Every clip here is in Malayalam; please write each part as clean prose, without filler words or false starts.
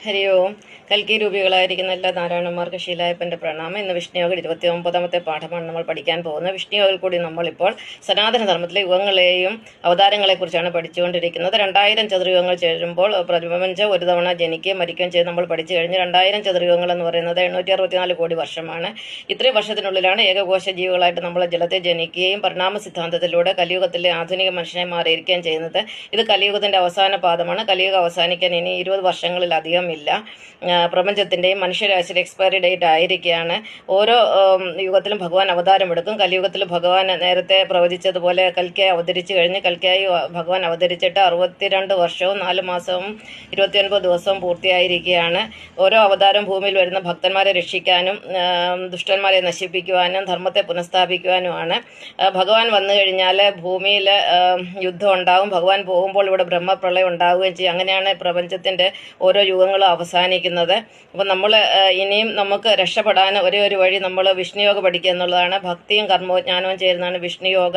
ഹരി ഓം. കൽക്കി രൂപികളായിരിക്കുന്ന എല്ലാ നാരായണന്മാർക്ക് ശീലായപ്പൻ്റെ പ്രണാമം. ഇന്ന് വിഷ്ണുയോഗ 29ാമത്തെ പാഠമാണ് നമ്മൾ പഠിക്കാൻ പോകുന്നത്. വിഷ്ണുയോഗയിൽ കൂടി നമ്മളിപ്പോൾ സനാതന ധർമ്മത്തിലെ യുഗങ്ങളെയും അവതാരങ്ങളെക്കുറിച്ചാണ് പഠിച്ചുകൊണ്ടിരിക്കുന്നത്. 2000 ചതുർയുഗങ്ങൾ ചേരുമ്പോൾ പ്രപഞ്ചം ഒരു തവണ ജനിക്കുകയും മരിക്കുകയും ചെയ്ത് നമ്മൾ പഠിച്ചു കഴിഞ്ഞ് 2000 ചതുർയുഗങ്ങൾ എന്ന് പറയുന്നത് 864 കോടി വർഷമാണ്. ഇത്രയും വർഷത്തിനുള്ളിലാണ് ഏകകോശ ജീവികളായിട്ട് നമ്മൾ ജലത്തെ ജനിക്കുകയും പരിണാമ സിദ്ധാന്തത്തിലൂടെ കലിയുഗത്തിലെ ആധുനിക മനുഷ്യനെ മാറിയിരിക്കുകയും ചെയ്യുന്നത്. ഇത് കലിയുഗത്തിൻ്റെ അവസാന പാദമാണ്. കലിയുഗം അവസാനിക്കാൻ ഇനി 20 വർഷങ്ങളിലധികം ഇല്ല. പ്രപഞ്ചത്തിൻ്റെയും മനുഷ്യരാശിയുടെ എക്സ്പയറി ഡേറ്റ് ആയിരിക്കുകയാണ്. ഓരോ യുഗത്തിലും ഭഗവാൻ അവതാരം എടുക്കും. കലിയുഗത്തിൽ ഭഗവാൻ നേരത്തെ പ്രവചിച്ചതുപോലെ കൽക്കിയായി അവതരിച്ചു കഴിഞ്ഞ് കൽക്കിയായി ഭഗവാൻ അവതരിച്ചിട്ട് 62 വർഷവും 4 മാസവും 29 ദിവസവും പൂർത്തിയായിരിക്കുകയാണ്. ഓരോ അവതാരം ഭൂമിയിൽ വരുന്ന ഭക്തന്മാരെ രക്ഷിക്കാനും ദുഷ്ടന്മാരെ നശിപ്പിക്കുവാനും ധർമ്മത്തെ പുനഃസ്ഥാപിക്കുവാനുമാണ്. ഭഗവാൻ വന്നു കഴിഞ്ഞാൽ ഭൂമിയിൽ യുദ്ധം ഉണ്ടാകും. ഭഗവാൻ പോകുമ്പോൾ ഇവിടെ ബ്രഹ്മപ്രളയം ഉണ്ടാവുകയും ചെയ്യും. അങ്ങനെയാണ് പ്രപഞ്ചത്തിൻ്റെ ഓരോ യുഗങ്ങളും അവസാനിക്കുന്നത്. അപ്പം നമ്മൾ ഇനിയും നമുക്ക് രക്ഷപ്പെടാൻ ഒരേ ഒരു വഴി നമ്മൾ വിഷ്ണുയോഗ പഠിക്കുക എന്നുള്ളതാണ്. ഭക്തിയും കർമ്മജ്ഞാനവും ചേരുന്നതാണ് വിഷ്ണുയോഗ.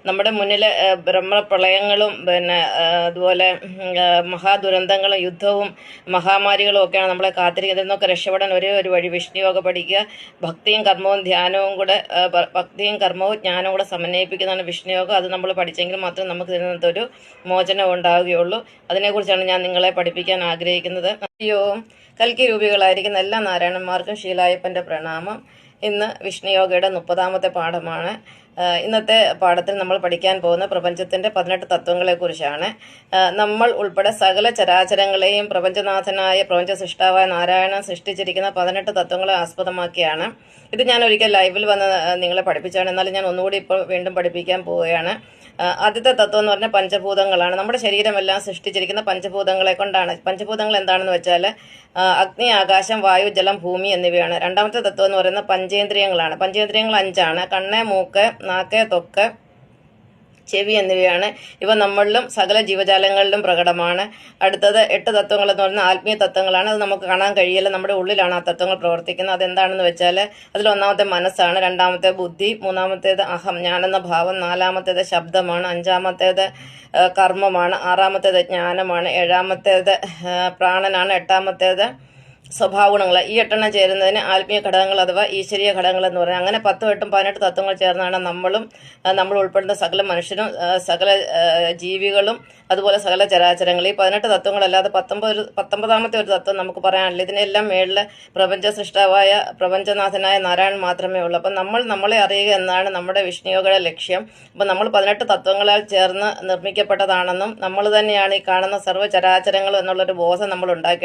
നമ്മുടെ മുന്നിൽ ബ്രഹ്മപ്രളയങ്ങളും അതുപോലെ മഹാദുരന്തങ്ങളും യുദ്ധവും മഹാമാരികളും ഒക്കെയാണ് നമ്മളെ കാത്തിരിക്കുന്നത്. എന്നൊക്കെ രക്ഷപ്പെടാൻ ഒരേ ഒരു വഴി വിഷ്ണുയോഗ പഠിക്കുക. ഭക്തിയും കർമ്മവും ധ്യാനവും കൂടെ ഭക്തിയും കർമ്മവും ജ്ഞാനവും കൂടെ സമന്വയിപ്പിക്കുന്നതാണ് വിഷ്ണുയോഗം. അത് നമ്മൾ പഠിച്ചെങ്കിൽ മാത്രമേ നമുക്ക് ഇതിനകത്തൊരു മോചനം ഉണ്ടാവുകയുള്ളൂ. അതിനെക്കുറിച്ചാണ് ഞാൻ നിങ്ങളെ പഠിപ്പിക്കാൻ ആഗ്രഹിക്കുന്നത്. ഓം. കൽക്കി രൂപികളായിരിക്കുന്ന എല്ലാ നാരായണന്മാർക്കും ശീലായപ്പൻ്റെ പ്രണാമം. ഇന്ന് വിഷ്ണുയോഗയുടെ 30ാമത്തെ പാഠമാണ്. ഇന്നത്തെ പാഠത്തിൽ നമ്മൾ പഠിക്കാൻ പോകുന്ന പ്രപഞ്ചത്തിൻ്റെ 18 തത്വങ്ങളെക്കുറിച്ചാണ്. നമ്മൾ ഉൾപ്പെടെ സകല ചരാചരങ്ങളെയും പ്രപഞ്ചനാഥനായ പ്രപഞ്ച സൃഷ്ടാവായ നാരായണൻ സൃഷ്ടിച്ചിരിക്കുന്ന 18 തത്വങ്ങളെ ആസ്പദമാക്കിയാണ്. ഇത് ഞാൻ ഒരിക്കൽ ലൈവിൽ വന്ന് നിങ്ങളെ പഠിപ്പിച്ചാണ്. എന്നാലും ഞാൻ ഒന്നുകൂടി ഇപ്പോൾ വീണ്ടും പഠിപ്പിക്കാൻ പോവുകയാണ്. ആദ്യത്തെ തത്വം എന്ന് പറഞ്ഞാൽ പഞ്ചഭൂതങ്ങളാണ്. നമ്മുടെ ശരീരമെല്ലാം സൃഷ്ടിച്ചിരിക്കുന്ന പഞ്ചഭൂതങ്ങളെ കൊണ്ടാണ്. പഞ്ചഭൂതങ്ങൾ എന്താണെന്ന് വെച്ചാൽ അഗ്നി, ആകാശം, വായു, ജലം, ഭൂമി എന്നിവയാണ്. രണ്ടാമത്തെ തത്വം എന്ന് പറയുന്നത് പഞ്ചേന്ദ്രിയങ്ങളാണ്. പഞ്ചേന്ദ്രിയങ്ങൾ 5ആണ്. കണ്ണ്, മൂക്ക്, നാക്ക്, ത്വക്ക്, ചെവി എന്നിവയാണ്. ഇവ നമ്മളിലും സകല ജീവജാലങ്ങളിലും പ്രകടമാണ്. അടുത്തത് 8 തത്വങ്ങൾ എന്ന് പറയുന്നത് ആത്മീയ തത്വങ്ങളാണ്. അത് നമുക്ക് കാണാൻ കഴിയില്ല. നമ്മുടെ ഉള്ളിലാണ് ആ തത്വങ്ങൾ പ്രവർത്തിക്കുന്നത്. അതെന്താണെന്ന് വെച്ചാൽ അതിൽ ഒന്നാമത്തെ മനസ്സാണ്, രണ്ടാമത്തെ ബുദ്ധി, മൂന്നാമത്തേത് അഹം ഞാനെന്ന ഭാവം, നാലാമത്തേത് ശബ്ദമാണ്, അഞ്ചാമത്തേത് കർമ്മമാണ്, ആറാമത്തേത് ജ്ഞാനമാണ്, ഏഴാമത്തേത് പ്രാണനാണ്, എട്ടാമത്തേത് സ്വഭാവഗുണങ്ങൾ. ഈ 8 ചേരുന്നതിന് ആത്മീയ ഘടകങ്ങൾ അഥവാ ഈശ്വരീയ ഘടകങ്ങൾ എന്ന് പറയുന്നത്. അങ്ങനെ 10, 8, 18 തത്വങ്ങൾ ചേർന്നാണ് നമ്മൾ ഉൾപ്പെടുന്ന സകല മനുഷ്യരും സകല ജീവികളും അതുപോലെ സകല ചരാചരങ്ങൾ. ഈ 18 തത്വങ്ങളല്ലാതെ 19ാമത്തെ ഒരു തത്വം നമുക്ക് പറയാനില്ല. ഇതിനെല്ലാം മേളിൽ പ്രപഞ്ച സൃഷ്ടാവായ പ്രപഞ്ചനാഥനായ നാരായണൻ മാത്രമേ ഉള്ളൂ. അപ്പം നമ്മളെ അറിയുക എന്നാണ് നമ്മുടെ വിഷ്ണുയോഗയുടെ ലക്ഷ്യം. അപ്പം നമ്മൾ 18 തത്വങ്ങളാൽ ചേർന്ന് നിർമ്മിക്കപ്പെട്ടതാണെന്നും നമ്മൾ തന്നെയാണ് ഈ കാണുന്ന സർവ്വ ചരാചരങ്ങളും എന്നുള്ളൊരു ബോധം നമ്മൾ ഉണ്ടാക്കി